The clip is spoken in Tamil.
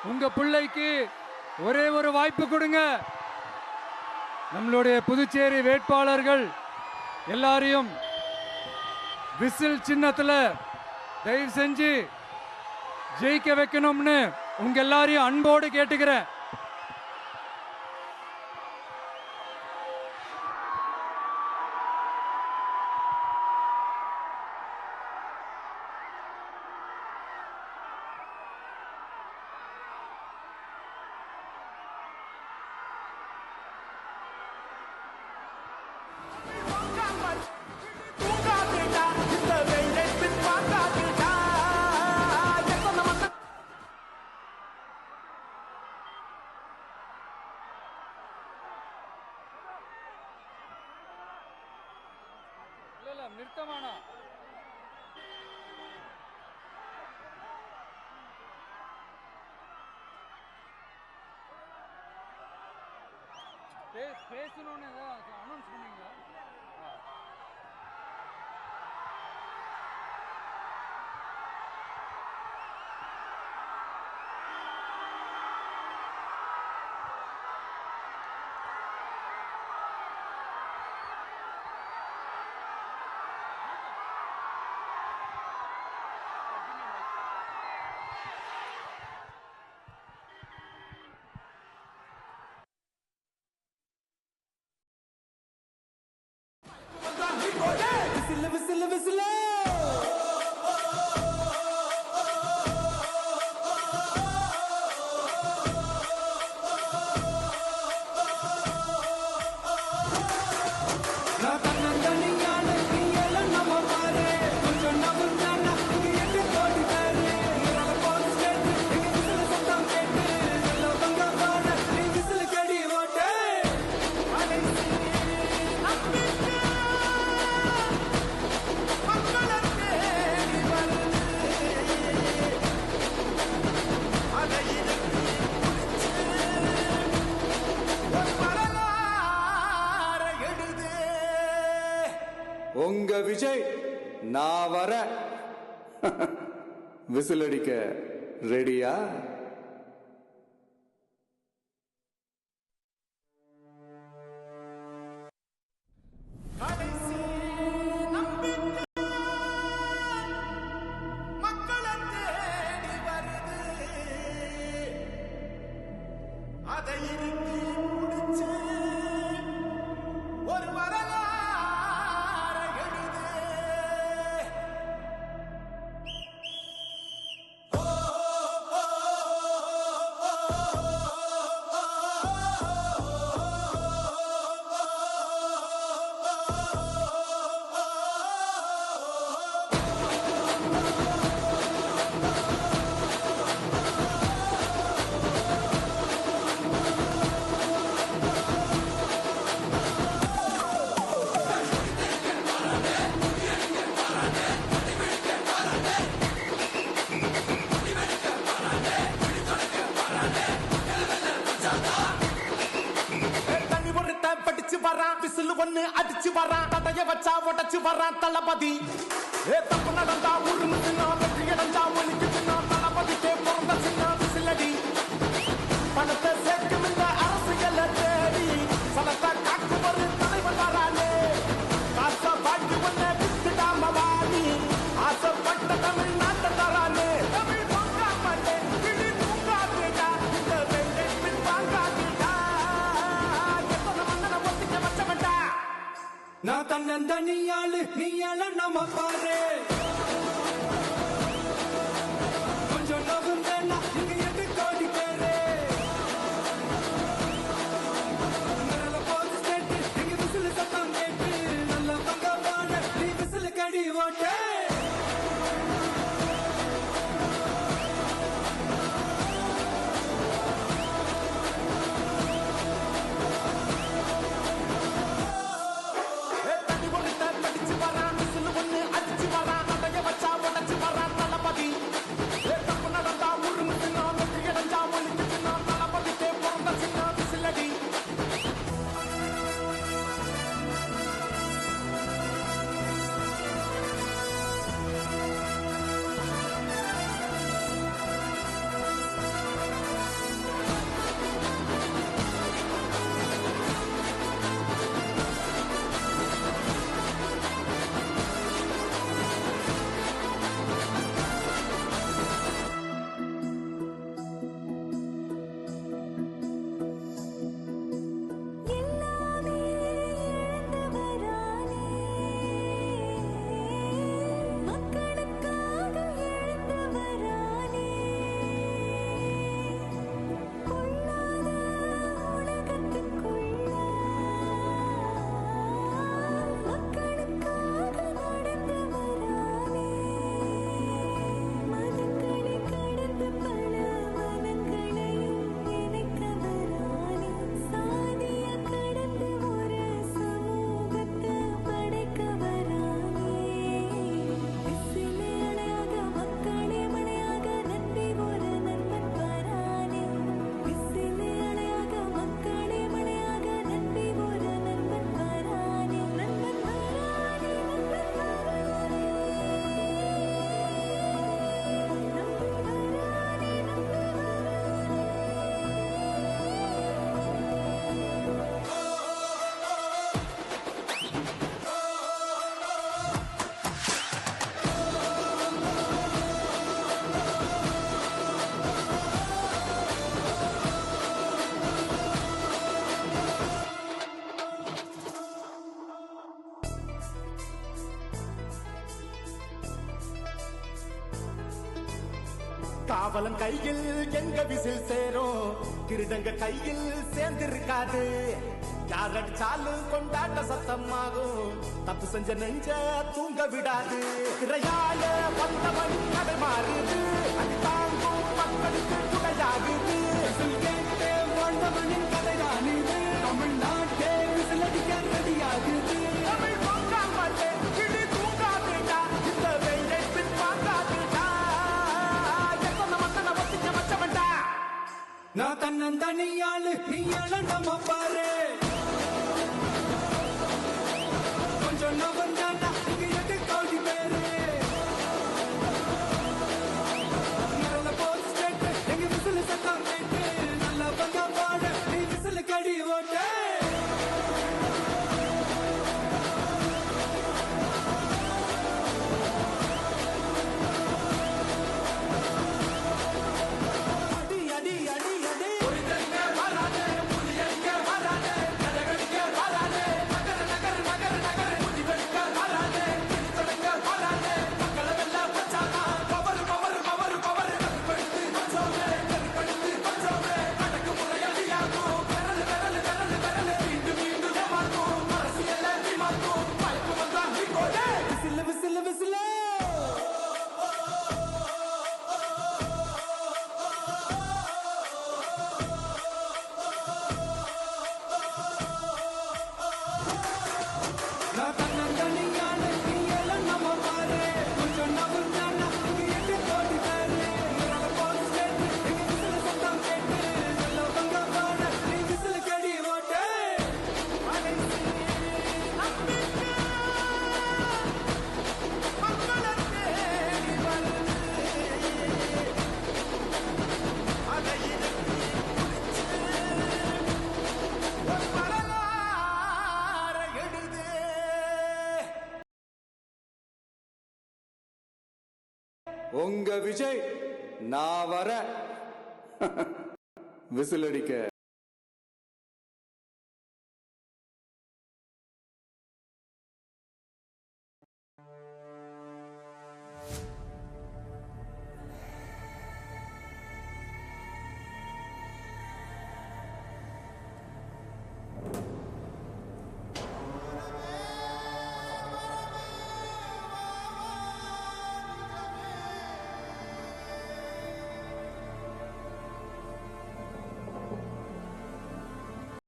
உங்க பிள்ளைக்கு ஒரே ஒரு வாய்ப்பு கொடுங்க. நம்மளுடைய புதுச்சேரி வேட்பாளர்கள் எல்லாரையும் விசில் சின்னத்தில் தயவு செஞ்சு ஜெயிக்க வைக்கணும்னு உங்க எல்லாரையும் அன்போடு கேட்டுக்கிறேன். நிறுத்தமானா பேசணும்னு அனௌன்ஸ் பண்ணீங்களா? உங்க விஜய் நான் வர விசில் அடிக்க ரெடியா? அடிச்சு வரான் தடைய வச்சா உடச்சு வரான் தளபதி. தப்பு நடந்தா உருமுதுனா வெற்றி அடைஞ்சா ஒலிக்குதுனா தளபதிக்கே பிறந்த சின்ன விசிலடி. பணத்தை சேர்க்கும் இந்த அரசியலை தேடி சலத்தை காக்கும் ஒரு தலைவன் வரானே. காசை வாங்கி ஒன்ன வித்துடாம வாணி ஆசைப்பட்ட தமிழ் நாட்டை தரானே. தமிழ் பொங்காமலே கிளி பூங்காதுடா இந்த வெள்ளை பின் வாங்காதுடா. எத்தனை மன்னனை ஒத்திக்க வச்சவன்டா. நான் தன்னந்தனியாளு நீ எல்லாம் நம்ம பாரு. கொஞ்சம் நவுந்தேன்னா இங்க 8 கோடி பேரு. மேல போது ஸ்டேட்டு இங்க விசிலு சத்தம் கேட்டு நல்ல பங்கமான நீ விசிலு கடி ஓட்டு. தண்ணி ஒன்று படிச்சு வரான் விசிலு ஒன்று அடிச்சு வரான். காவலன் கையில் எங்க விசில் சேரும் திருடங்க கையில் சேர்ந்திருக்காது யார் அடிச்சாலும் கொண்டாட்ட சத்தமாகும் தப்பு செஞ்ச நெஞ்ச தூங்க விடாது திரையால வந்தவன் கதை மாறுது அது தாங்கும் மக்களுக்கு துணையாகுது விசில் கேட்டு வாழ்ந்தவனின் கதைதான் இது தமிழ்நாட்டே விசில் அடிக்க ரெடியாகுது தமிழ் பொங்காமலே கிளி தூங்காதுடா இந்த வெயிலை பின் வாங்காதுடா எத்தனை மத்தனை வசிக்க வச்சவன்டா நான் தன்னந்தனியாளு நீ நம்ம பாரு கொஞ்சம் நவந்தாண்டா இங்க எட்டு கோடி பேரு நிரல போது ஸ்டேட் எங்க விசில் சத்தம் கேட்டு நல்லா பங்க பாட நீ விசில் கடி ஓட்ட அடி அடி அடி அடி விசில் விசில் விசில் நான் தன்னந்தனியாளு நீ நம்ம பாரு கொஞ்சம் நவந்தாண்டா இங்க எட்டு கோடி பேரு நிரல போது ஸ்டேட் எங்க விசில் சத்தம் கேட்டு நல்லா பங்க பாட நீ விசில் கடி ஓட்ட உங்க விஜய் நான் வர விசில் அடிக்க